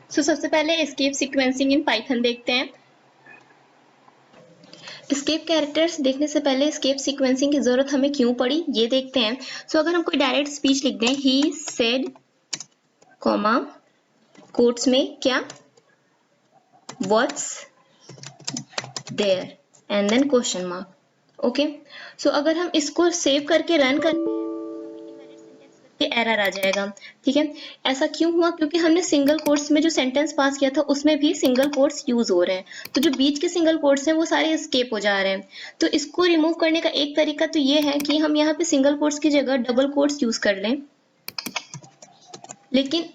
सबसे पहले escape sequencing in Python देखते हैं। एस्केप कैरेक्टर्स देखने से पहले एस्केप सीक्वेंसिंग की जरूरत हमें क्यों पड़ी ये देखते हैं। अगर हम कोई डायरेक्ट स्पीच लिख दें, ही सेड कॉमा कोट्स में क्या, what's there and then question mark. Okay, so अगर हम इसको सेव करके रन करते हैं एरर आ जाएगा। ठीक है, ऐसा क्यों हुआ? क्योंकि हमने सिंगल कोट्स में जो सेंटेंस पास किया था उसमें भी सिंगल कोट्स यूज हो रहे हैं, तो जो बीच के सिंगल कोट्स हैं वो सारे एस्केप हो जा रहे हैं। तो इसको रिमूव करने का एक तरीका तो ये है कि हम यहाँ पे सिंगल कोट्स की जगह डबल कोट्स यूज कर लें। लेकिन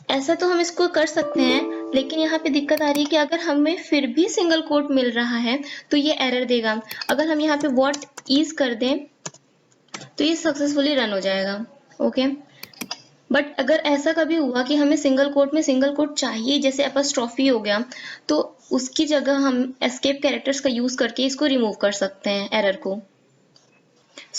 ऐसा तो हम इसको कर सकते हैं, लेकिन यहाँ पे दिक्कत आ रही है कि अगर हमें फिर भी सिंगल कोट मिल रहा है तो ये एरर देगा। अगर हम यहाँ पे व्हाट इज कर दें तो ये सक्सेसफुली रन हो जाएगा। ओके, बट अगर ऐसा कभी हुआ कि हमें सिंगल कोट में सिंगल कोट चाहिए, जैसे अपॉस्ट्रोफी हो गया, तो उसकी जगह हम एस्केप कैरेक्टर्स का यूज करके इसको रिमूव कर सकते हैं, एरर को।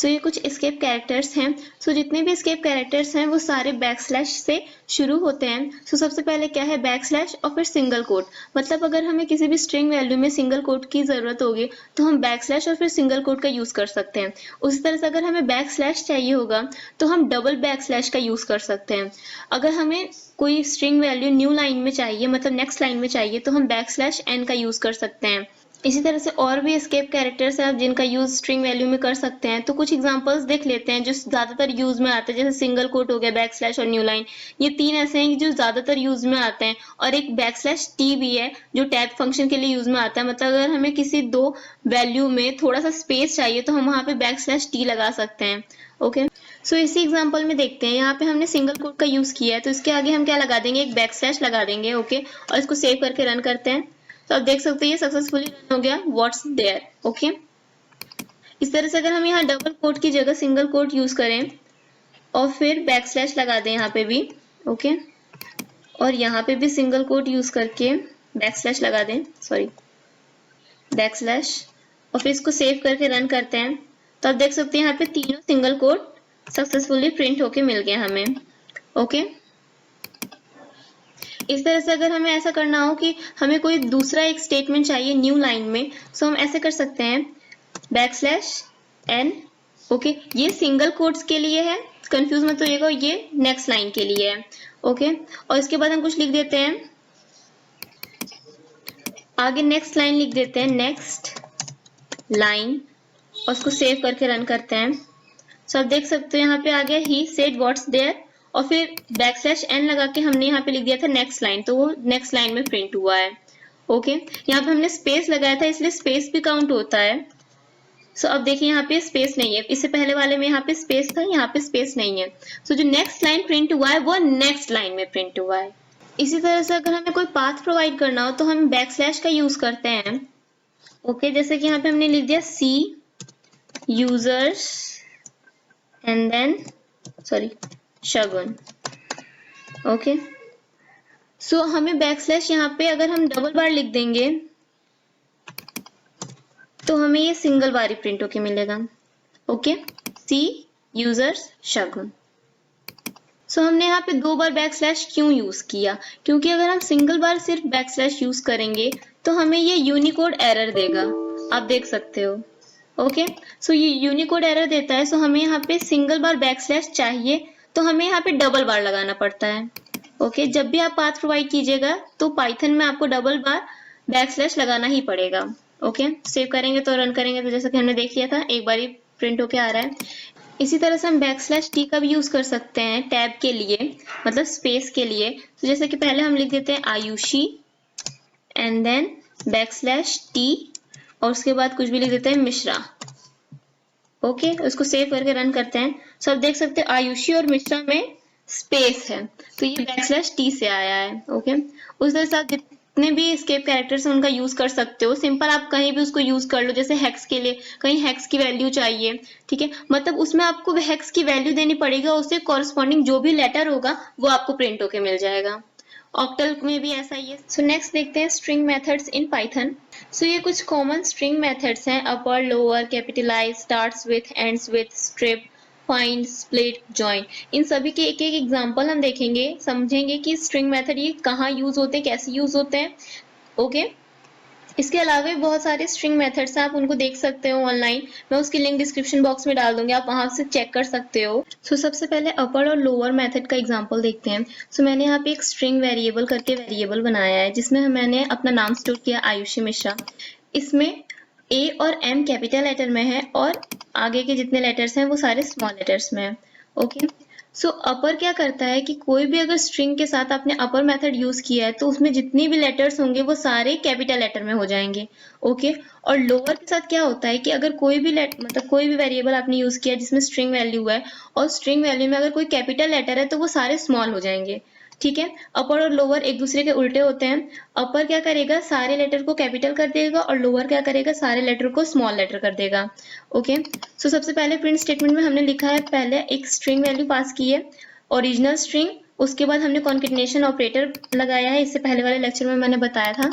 ये कुछ एस्केप कैरेक्टर्स हैं। जितने भी एस्केप कैरेक्टर्स हैं वो सारे बैकस्लैश से शुरू होते हैं। सबसे पहले क्या है, बैकस्लैश और फिर सिंगल कोट। मतलब अगर हमें किसी भी स्ट्रिंग वैल्यू में सिंगल कोट की जरूरत होगी तो हम बैकस्लैश और फिर सिंगल कोट का यूज कर सकते हैं। उसी तरह से अगर हमें बैकस्लैश चाहिए होगा तो हम डबल बैकस्लैश का यूज कर सकते हैं। अगर हमें कोई स्ट्रिंग वैल्यू न्यू लाइन में चाहिए, मतलब नेक्स्ट लाइन में चाहिए, तो हम बैकस्लैश एन का यूज कर सकते हैं। इसी तरह से और भी एस्केप कैरेक्टर्स हैं जिनका यूज स्ट्रिंग वैल्यू में कर सकते हैं। तो कुछ एग्जांपल्स देख लेते हैं जो ज्यादातर यूज में आते हैं, जैसे सिंगल कोट हो गया, बैकस्लैश और न्यू लाइन। ये तीन ऐसे हैं जो ज्यादातर यूज में आते हैं। और एक बैकस्लैश टी भी है जो टैब फंक्शन के लिए यूज में आता है। मतलब अगर हमें किसी दो वैल्यू में थोड़ा सा स्पेस चाहिए तो हम वहां पे बैकस्लैश टी लगा सकते हैं। ओके, इसी एग्जांपल में देखते हैं, यहाँ पे हमने सिंगल कोट का यूज किया है तो इसके आगे हम क्या लगा देंगे, एक बैकस्लैश लगा देंगे। ओके, और इसको सेव करके रन करते हैं तो आप देख सकते हैं ये सक्सेसफुली रन हो गया, व्हाट्स देयर। ओके, इस तरह से अगर हम यहाँ डबल कोट की जगह सिंगल कोट यूज करें और फिर बैकस्लैश लगा दें यहाँ पे भी, ओके, और यहाँ पे भी सिंगल कोट यूज करके बैकस्लैश लगा दें, सॉरी बैकस्लैश, और फिर इसको सेव करके रन करते हैं तो आप देख सकते हैं यहाँ पे तीनों सिंगल कोट सक्सेसफुली प्रिंट होके मिल गए हमें। ओके, इस तरह से अगर हमें ऐसा करना हो कि हमें कोई दूसरा एक स्टेटमेंट चाहिए न्यू लाइन में, सो हम ऐसे कर सकते हैं, बैकस्लैश एन। ओके, ये सिंगल कोट्स के लिए है, कंफ्यूज मत होइएगा, ये नेक्स्ट लाइन के लिए है। ओके, और इसके बाद हम कुछ लिख देते हैं आगे, नेक्स्ट लाइन लिख देते हैं, नेक्स्ट लाइन, और उसको सेव करके रन करते हैं। आप देख सकते हो यहाँ पे आ गया ही सेड व्हाट्स देयर, और फिर बैकस्लैश एन लगा के हमने यहाँ पे लिख दिया था नेक्स्ट लाइन, तो वो नेक्स्ट लाइन में प्रिंट हुआ है। ओके, यहाँ पे हमने स्पेस लगाया था इसलिए स्पेस भी काउंट होता है। अब देखिए यहाँ पे स्पेस नहीं है, इससे पहले वाले में यहाँ पे स्पेस था, यहाँ पे स्पेस नहीं है। जो नेक्स्ट लाइन प्रिंट हुआ है वो नेक्स्ट लाइन में प्रिंट हुआ है। इसी तरह से अगर हमें कोई पाथ प्रोवाइड करना हो तो हम बैकस्लैश का यूज करते हैं। ओके, जैसे कि यहाँ पे हमने लिख दिया C users and then Shagun. Okay, हमें बैकस्लैश यहाँ पे अगर हम डबल बार लिख देंगे तो हमें ये सिंगल बार ही प्रिंट होके मिलेगा। ओके, सी यूजर्स शगुन। हमने यहाँ पे दो बार बैकस्लैश क्यों यूज किया, क्योंकि अगर हम सिंगल बार सिर्फ बैकस्लैश यूज करेंगे तो हमें ये यूनिकोड एरर देगा, आप देख सकते हो। ओके, ये यूनिकोड एरर देता है। हमें यहाँ पे सिंगल बार बैकस्लैश चाहिए तो हमें यहाँ पे डबल बार लगाना पड़ता है। ओके, जब भी आप पाथ प्रोवाइड कीजिएगा तो पाइथन में आपको डबल बार बैकस्लैश लगाना ही पड़ेगा। ओके, सेव करेंगे तो रन करेंगे तो जैसा कि हमने देख लिया था एक बार ही प्रिंट होके आ रहा है। इसी तरह से हम बैकस्लैश टी का भी यूज कर सकते हैं टैब के लिए, मतलब स्पेस के लिए। तो जैसे कि पहले हम लिख देते हैं Ayushi and then backslash t, और उसके बाद कुछ भी लिख देते हैं मिश्रा। ओके, उसको सेव करके रन करते हैं। आप देख सकते हैं आयुषी और मिश्रा में स्पेस है, तो ये बैकस्लैश टी से आया है। ओके, उस तरह से आप जितने भी एस्केप कैरेक्टर्स हैं उनका यूज कर सकते हो। सिंपल आप कहीं भी उसको यूज कर लो, जैसे हेक्स के लिए कहीं हेक्स की वैल्यू चाहिए, ठीक है, मतलब उसमें आपको हेक्स की वैल्यू देनी पड़ेगी, उससे कॉरस्पॉन्डिंग जो भी लेटर होगा वो आपको प्रिंट होके मिल जाएगा। ऑक्टल में भी ऐसा ही है। नेक्स्ट देखते हैं स्ट्रिंग मेथड्स इन पाइथन। ये कुछ कॉमन स्ट्रिंग मेथड्स हैं, upper, lower, capitalize, starts with, ends with, strip, find, split, join, इन सभी के एक एक एग्जांपल हम देखेंगे, समझेंगे कि स्ट्रिंग मेथड ये कहाँ यूज होते हैं, कैसे यूज होते हैं। ओके, इसके अलावा भी बहुत सारे स्ट्रिंग मेथड्स हैं, आप उनको देख सकते हो ऑनलाइन। मैं उसकी लिंक डिस्क्रिप्शन बॉक्स में डाल दूंगी, आप वहां से चेक कर सकते हो। सबसे पहले अपर और लोअर मेथड का एग्जांपल देखते हैं। मैंने यहाँ पे एक स्ट्रिंग वेरिएबल करके वेरिएबल बनाया है, जिसमें मैंने अपना नाम स्टोर किया आयुषी मिश्रा। इसमें ए और एम कैपिटल लेटर में है और आगे के जितने लेटर्स हैं वो सारे स्मॉल लेटर्स में है। ओके, अपर क्या करता है कि कोई भी अगर स्ट्रिंग के साथ आपने अपर मेथड यूज किया है तो उसमें जितने भी लेटर्स होंगे वो सारे कैपिटल लेटर में हो जाएंगे। ओके, और लोअर के साथ क्या होता है कि अगर कोई भी मतलब कोई भी वेरिएबल आपने यूज किया जिसमें स्ट्रिंग वैल्यू है और स्ट्रिंग वैल्यू में अगर कोई कैपिटल लेटर है तो वो सारे स्मॉल हो जाएंगे। ठीक है, अपर और लोअर एक दूसरे के उल्टे होते हैं। अपर क्या करेगा, सारे लेटर को कैपिटल कर देगा और लोअर क्या करेगा, सारे लेटर को स्मॉल लेटर कर देगा। ओके, सबसे पहले प्रिंट स्टेटमेंट में हमने लिखा है, पहले एक स्ट्रिंग वैल्यू पास की है, ओरिजिनल स्ट्रिंग, उसके बाद हमने कॉन्केटिनेशन ऑपरेटर लगाया है, इससे पहले वाले लेक्चर में मैंने बताया था,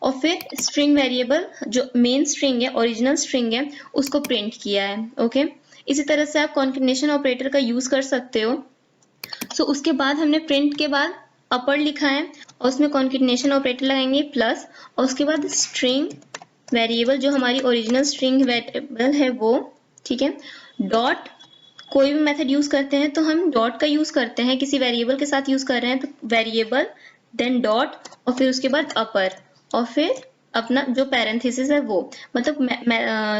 और फिर स्ट्रिंग वेरिएबल जो मेन स्ट्रिंग है, ओरिजिनल स्ट्रिंग है, उसको प्रिंट किया है। ओके, इसी तरह से आप कॉन्केटिनेशन ऑपरेटर का यूज कर सकते हो। उसके बाद हमने प्रिंट के बाद अपर लिखा है और उसमें कॉन्केटिनेशन ऑपरेटर लगाएंगे प्लस, और उसके बाद स्ट्रिंग वेरिएबल जो हमारी ओरिजिनल स्ट्रिंग वेरिएबल है वो, ठीक है, डॉट, कोई भी मेथड यूज करते हैं तो हम डॉट का यूज करते हैं, किसी वेरिएबल के साथ यूज कर रहे हैं तो वेरिएबल, देन डॉट, और फिर उसके बाद अपर, और फिर अपना जो पैरेंथेसिस है वो, मतलब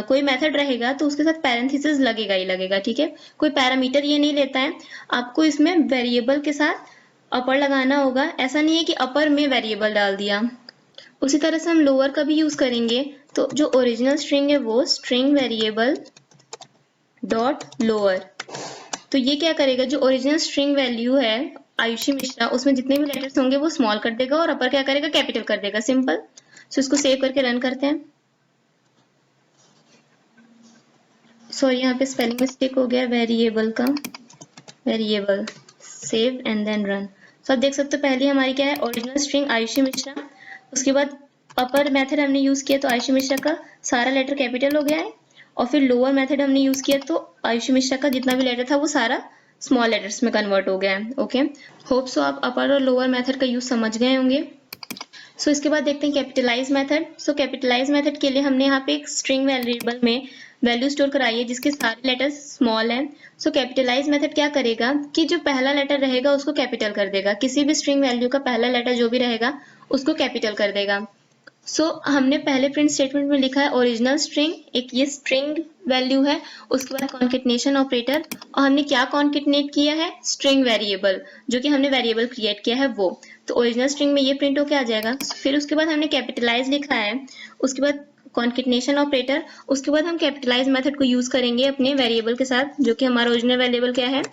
कोई मेथड रहेगा तो उसके साथ पैरेंथेसिस लगेगा ही लगेगा। ठीक है, कोई पैरामीटर ये नहीं लेता है, आपको इसमें वेरिएबल के साथ अपर लगाना होगा, ऐसा नहीं है कि अपर में वेरिएबल डाल दिया। उसी तरह से हम लोअर का भी यूज करेंगे, तो जो ओरिजिनल स्ट्रिंग है वो स्ट्रिंग वेरिएबल डॉट लोअर, तो ये क्या करेगा, जो ओरिजिनल स्ट्रिंग वैल्यू है आयुषी मिश्रा, उसमें जितने भी लेटर्स होंगे वो स्मॉल कर देगा और अपर क्या करेगा, कैपिटल कर देगा। सिंपल। इसको सेव करके रन करते हैं। सॉरी, यहाँ पे स्पेलिंग मिस्टेक हो गया, वेरिएबल का, variable, save and then run. आप देख सकते हो पहले हमारी क्या है, ओरिजिनल स्ट्रिंग आयुषी मिश्रा, उसके बाद अपर मेथड हमने यूज किया तो आयुषी मिश्रा का सारा लेटर कैपिटल हो गया है, और फिर लोअर मेथड हमने यूज किया तो आयुषी मिश्रा का जितना भी लेटर था वो सारा स्मॉल लेटर्स में कन्वर्ट हो गया है। ओके, होप सो आप अपर और लोअर मेथड का यूज समझ गए होंगे। इसके बाद देखते हैं कैपिटलाइज मेथड। कैपिटलाइज मेथड के लिए हमने यहाँ पे एक स्ट्रिंग वेरिएबल में वैल्यू स्टोर कराई है जिसके सारे लेटर्स स्मॉल हैं। कैपिटलाइज मेथड क्या करेगा कि जो पहला लेटर रहेगा उसको कैपिटल कर देगा, किसी भी स्ट्रिंग वैल्यू का पहला लेटर जो भी रहेगा उसको कैपिटल कर देगा। हमने पहले प्रिंट स्टेटमेंट में लिखा है ओरिजिनल स्ट्रिंग, एक ये स्ट्रिंग वैल्यू है, उसके बाद कॉन्केटिनेशन ऑपरेटर, और हमने क्या कॉन्केटिनेट किया है, स्ट्रिंग वेरिएबल, जो कि हमने वेरिएबल क्रिएट किया है वो, तो ओरिजिनल स्ट्रिंग में ये प्रिंट होके आ जाएगा। फिर उसके बाद हमने कैपिटलाइज लिखा है, उसके बाद कॉन्केटिनेशन ऑपरेटर, उसके बाद हम कैपिटलाइज मेथड को यूज करेंगे अपने वेरिएबल के साथ, जो कि हमारा ओरिजिनल वेरिएबल क्या है,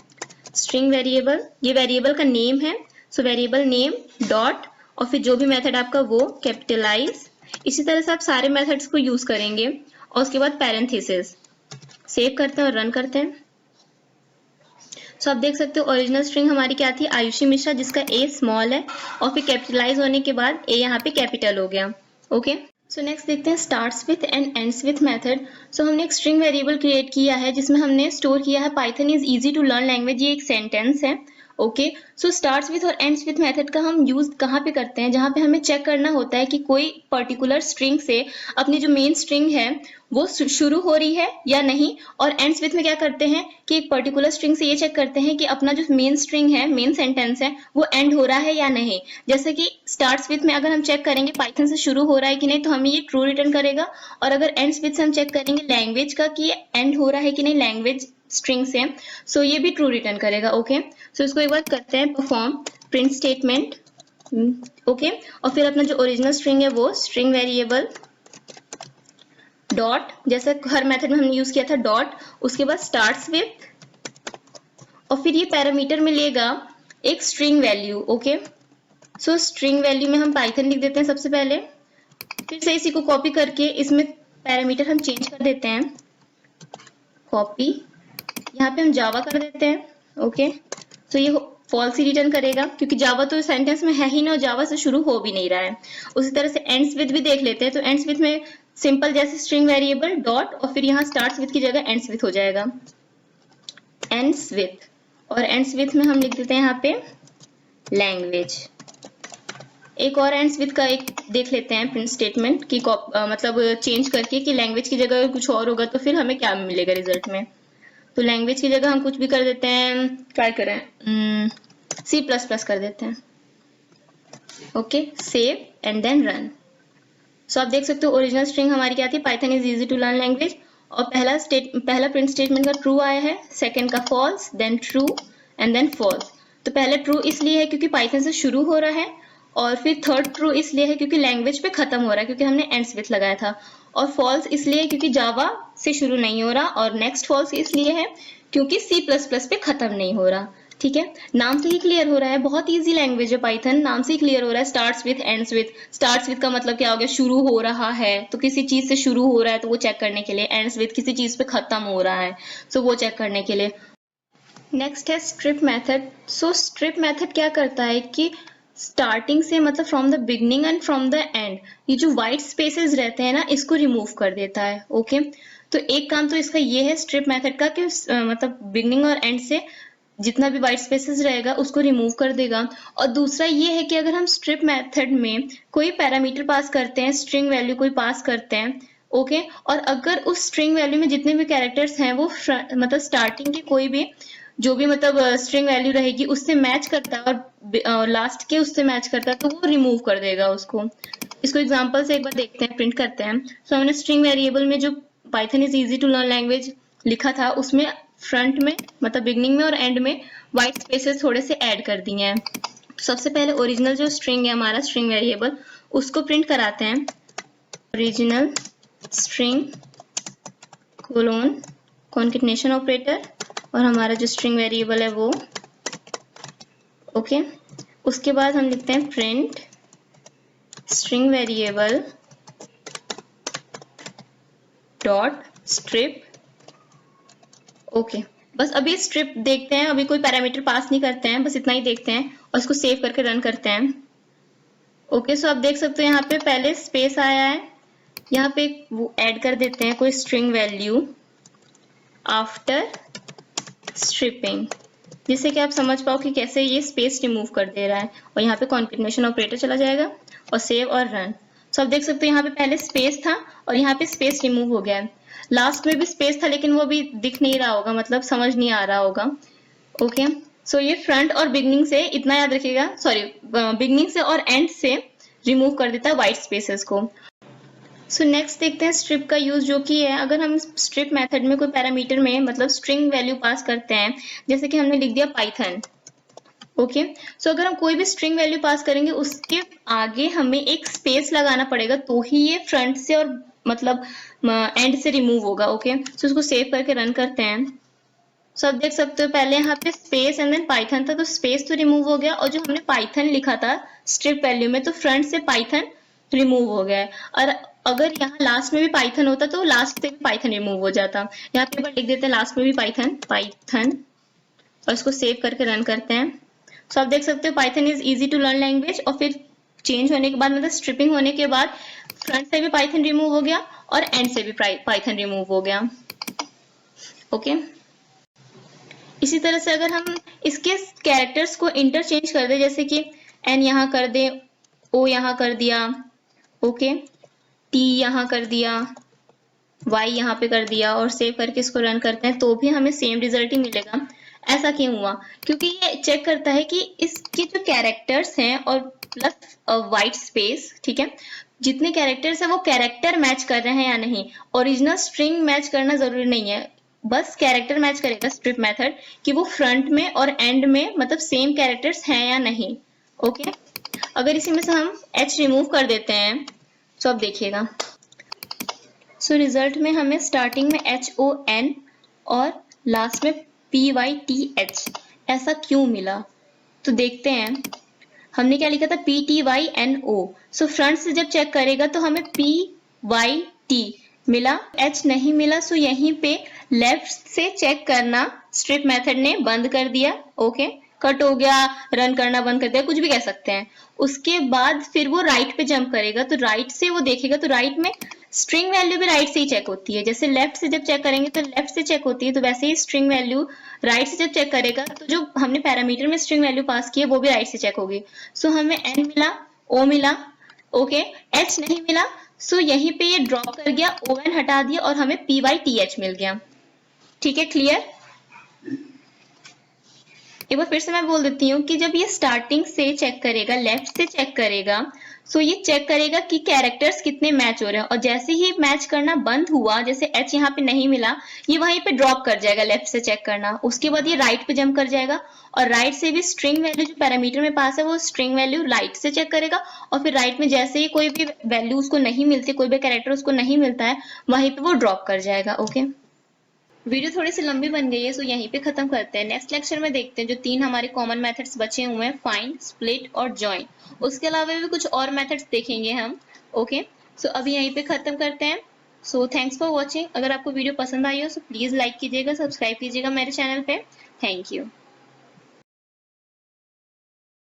स्ट्रिंग वेरिएबल, ये वेरिएबल का नेम है, वेरिएबल नेम डॉट, और फिर जो भी मेथड आपका वो कैपिटलाइज। इसी तरह से आप सारे मेथड्स को यूज करेंगे, और उसके बाद पैरेंथेसिस। सेव करते हैं और रन करते हैं। आप देख सकते हो ओरिजिनल स्ट्रिंग हमारी क्या थी, आयुषी मिश्रा, जिसका ए स्मॉल है, और फिर कैपिटलाइज होने के बाद ए यहाँ पे कैपिटल हो गया। ओके, नेक्स्ट देखते हैं starts with and ends with method. हमने एक स्ट्रिंग वेरिएबल क्रिएट किया है जिसमें हमने स्टोर किया है Python is easy to learn language, ये एक सेंटेंस है। ओके, स्टार्ट्स विथ और एंड्स विथ मेथड का हम यूज कहाँ पे करते हैं, जहाँ पे हमें चेक करना होता है कि कोई पर्टिकुलर स्ट्रिंग से अपनी जो मेन स्ट्रिंग है वो शुरू हो रही है या नहीं, और एंड्स विथ में क्या करते हैं कि एक पर्टिकुलर स्ट्रिंग से ये चेक करते हैं कि अपना जो मेन स्ट्रिंग है, मेन सेंटेंस है, वो एंड हो रहा है या नहीं। जैसे कि स्टार्ट्स विथ में अगर हम चेक करेंगे पाइथन से शुरू हो रहा है कि नहीं, तो हमें ये ट्रू रिटर्न करेगा, और अगर एंड्स विथ से हम चेक करेंगे लैंग्वेज का कि एंड हो रहा है कि नहीं लैंग्वेज स्ट्रिंग से, ये भी ट्रू रिटर्न करेगा। ओके, इसको एक बार करते हैं परफॉर्म प्रिंट स्टेटमेंट। ओके, और फिर अपना जो ओरिजिनल स्ट्रिंग है वो स्ट्रिंग वेरिएबल डॉट, जैसे हर मेथड में हमने यूज किया था डॉट, उसके बाद स्टार्ट्स विथ, और फिर ये पैरामीटर में लेगा एक string value. Okay, string value में हम पाइथन लिख देते हैं सबसे पहले, फिर से इसी को कॉपी करके इसमें पैरामीटर हम चेंज कर देते हैं, कॉपी, यहाँ पे हम जावा कर देते हैं। ओके, ये फॉल्स ही रिटर्न करेगा क्योंकि जावा तो सेंटेंस में है ही ना, जावा से शुरू हो भी नहीं रहा है। उसी तरह से एंड्स विथ भी देख लेते हैं, तो एंड्स विथ में सिंपल जैसे स्ट्रिंग वेरिएबल डॉट, और फिर यहाँ स्टार्ट्स विथ की जगह एंड्स विथ हो जाएगा, ends with, और ends with में हम लिख देते हैं यहाँ पे लैंग्वेज। एक और एंड्स विद का एक देख लेते हैं प्रिंट स्टेटमेंट की मतलब चेंज करके कि लैंग्वेज की जगह कुछ और होगा तो फिर हमें क्या मिलेगा रिजल्ट में। तो लैंग्वेज की जगह हम कुछ भी कर देते हैं, क्या करें, C++ कर देते हैं। Okay, save and then run. So आप देख सकते हो ओरिजिनल स्ट्रिंग हमारी क्या थी, python is easy to learn language, और पहला प्रिंट स्टेटमेंट का ट्रू आया है, सेकंड का false, then true and then false. तो पहले ट्रू इसलिए है क्योंकि पाइथन से शुरू हो रहा है, और फिर थर्ड ट्रू इसलिए है क्योंकि लैंग्वेज पे खत्म हो रहा है क्योंकि हमने एंड्स विथ लगाया था, और फॉल्स इसलिए क्योंकि जावा से शुरू नहीं हो रहा, और नेक्स्ट फॉल्स इसलिए है क्योंकि C++ पे खत्म नहीं हो रहा। ठीक है, नाम से ही क्लियर हो रहा है, बहुत इजी लैंग्वेज है पाइथन, नाम से ही क्लियर हो रहा है। Starts with ends with, starts with का मतलब क्या हो गया, शुरू हो रहा है, तो किसी चीज से शुरू हो रहा है तो वो चेक करने के लिए, एंड्स विथ किसी चीज पे खत्म हो रहा है तो वो चेक करने के लिए। नेक्स्ट है स्ट्रिप मेथड। सो स्ट्रिप मेथड क्या करता है कि स्टार्टिंग से मतलब from the beginning and from the end ये जो व्हाइट स्पेसेस रहते हैं ना इसको रिमूव कर देता है। ओके, तो एक काम तो इसका ये है स्ट्रिप मेथड का कि मतलब बिगनिंग और एंड से जितना भी व्हाइट स्पेसेस रहेगा उसको रिमूव कर देगा। और दूसरा ये है कि अगर हम स्ट्रिप मेथड में कोई पैरामीटर पास करते हैं, स्ट्रिंग वैल्यू कोई पास करते हैं, ओके, और अगर उस स्ट्रिंग वैल्यू में जितने भी कैरेक्टर्स हैं वो मतलब स्टार्टिंग के कोई भी जो भी मतलब स्ट्रिंग वैल्यू रहेगी उससे मैच करता है और लास्ट के उससे मैच करता है तो वो रिमूव कर देगा उसको। इसको एग्जांपल से एक बार देखते हैं, प्रिंट करते हैं। सो हमने स्ट्रिंग वेरिएबल में जो Python is easy to learn language लिखा था उसमें फ्रंट में मतलब बिगनिंग में और एंड में व्हाइट स्पेसेस थोड़े से ऐड कर दिए हैं। सबसे पहले ओरिजिनल जो स्ट्रिंग है हमारा स्ट्रिंग वेरिएबल उसको प्रिंट कराते हैं, original string colon concatenation operator, और हमारा जो स्ट्रिंग वेरिएबल है वो ओके। उसके बाद हम लिखते हैं print string variable dot strip. Okay, बस अभी स्ट्रिप देखते हैं, अभी कोई पैरामीटर पास नहीं करते हैं, बस इतना ही देखते हैं और इसको सेव करके रन करते हैं। ओके, सो आप देख सकते हो यहाँ पे पहले स्पेस आया है, यहाँ पे वो ऐड कर देते हैं कोई स्ट्रिंग वैल्यू आफ्टर स्ट्रिपिंग, जिससे कि आप समझ पाओ कि कैसे ये स्पेस रिमूव कर दे रहा है। और यहाँ पे कॉन्केटनेशन ऑपरेटर चला जाएगा और सेव और रन। सो आप देख सकते हो यहाँ पे पहले स्पेस था और यहाँ पे स्पेस रिमूव हो गया है। लास्ट में भी स्पेस था लेकिन वो भी दिख नहीं रहा होगा, मतलब समझ नहीं आ रहा होगा। ओके, सो ये फ्रंट और बिगनिंग से इतना याद रखिएगा, सॉरी बिगनिंग से और एंड से रिमूव कर देता है व्हाइट स्पेसेस को। सो नेक्स्ट देखते हैं स्ट्रिप का यूज, जो कि है अगर हम स्ट्रिप मेथड में कोई पैरामीटर में मतलब स्ट्रिंग वैल्यू पास करते हैं, जैसे कि हमने लिख दिया पाइथन। ओके, सो अगर हम कोई भी स्ट्रिंग वैल्यू पास करेंगे उसके आगे हमें एक स्पेस लगाना पड़ेगा तो ही ये फ्रंट से और मतलब एंड से रिमूव होगा। ओके, सो इसको सेव करके रन करते हैं। सो आप देख सकते हो पहले यहाँ पे स्पेस एंड देन पाइथन था तो स्पेस तो रिमूव हो गया, और जो हमने पाइथन लिखा था स्ट्रिप वैल्यू में तो फ्रंट से पाइथन रिमूव हो गया है। और अगर यहाँ लास्ट में भी पाइथन होता तो लास्ट से भी पाइथन रिमूव हो जाता। यहाँ पे लिख देते हैं लास्ट में भी पाइथन और इसको सेव करके रन करते हैं। सो आप देख सकते हो Python is easy to learn language, और फिर चेंज होने के बाद मतलब स्ट्रिपिंग होने के बाद फ्रंट से भी पाइथन रिमूव हो गया और एंड से भी पाइथन रिमूव हो गया। ओके, इसी तरह से अगर हम इसके कैरेक्टर्स को इंटरचेंज कर दे, जैसे कि एन यहाँ कर दे, ओ यहाँ कर दिया, ओके, टी यहाँ कर दिया, वाई यहाँ पे कर दिया और सेव करके इसको रन करते हैं तो भी हमें सेम रिजल्ट ही मिलेगा। ऐसा क्यों हुआ? क्योंकि ये चेक करता है कि इसके जो कैरेक्टर्स हैं और प्लस व्हाइट स्पेस, ठीक है, जितने कैरेक्टर्स हैं वो कैरेक्टर मैच कर रहे हैं या नहीं। ओरिजिनल स्ट्रिंग मैच करना जरूरी नहीं है, बस कैरेक्टर मैच करेगा स्ट्रिप मेथड कि वो फ्रंट में और एंड में मतलब सेम कैरेक्टर्स हैं या नहीं। ओके, अगर इसी में से हम एच रिमूव कर देते हैं तो अब देखिएगा, सो रिजल्ट में हमें स्टार्टिंग में HON और लास्ट में PYTH ऐसा क्यों मिला? तो देखते हैं, हमने क्या लिखा था PTYNO। सो फ्रंट से जब चेक करेगा तो हमें PYT मिला, H नहीं मिला। सो यहीं पे लेफ्ट से चेक करना स्ट्रिप मेथड ने बंद कर दिया। ओके, कट हो गया, रन करना बंद कर दिया, कुछ भी कह सकते हैं। उसके बाद फिर वो राइट पे जंप करेगा तो राइट से वो देखेगा तो राइट में स्ट्रिंग वैल्यू भी राइट से ही चेक होती है, जैसे लेफ्ट से जब चेक करेंगे तो लेफ्ट से चेक होती है, तो वैसे ही स्ट्रिंग वैल्यू राइट से जब चेक करेगा तो जो हमने पैरामीटर में स्ट्रिंग वैल्यू पास की है वो भी राइट से चेक होगी। सो हमें n मिला, o मिला, ओके, h नहीं मिला, सो यहीं पे ये ड्रॉप कर गया, on हटा दिया और हमें py/th मिल गया। ठीक है, क्लियर? एक बार फिर से मैं बोल देती हूँ कि जब ये स्टार्टिंग से चेक करेगा, लेफ्ट से चेक करेगा, सो ये चेक करेगा कि कैरेक्टर्स कितने मैच हो रहे हैं, और जैसे ही मैच करना बंद हुआ, जैसे h यहाँ पे नहीं मिला, ये वहीं पे ड्रॉप कर जाएगा लेफ्ट से चेक करना, उसके बाद ये राइट पे जंप कर जाएगा और राइट से भी स्ट्रिंग वैल्यू जो पैरामीटर में पास है वो स्ट्रिंग वैल्यू राइट से चेक करेगा, और फिर राइट में जैसे ही कोई भी वैल्यू उसको नहीं मिलती, कोई भी कैरेक्टर उसको नहीं मिलता है, वहीं पे वो ड्रॉप कर जाएगा। ओके, वीडियो थोड़ी सी लंबी बन गई है, सो यहीं पे खत्म करते हैं। नेक्स्ट लेक्चर में देखते हैं जो 3 हमारे कॉमन मेथड्स बचे हुए हैं, फाइंड, स्प्लिट और जॉइन। उसके अलावा भी कुछ और मेथड्स देखेंगे हम। ओके, सो अभी यहीं पे खत्म करते हैं। So thanks for watching. अगर आपको वीडियो पसंद आई हो तो प्लीज लाइक कीजिएगा, सब्सक्राइब कीजिएगा मेरे चैनल पे। Thank you.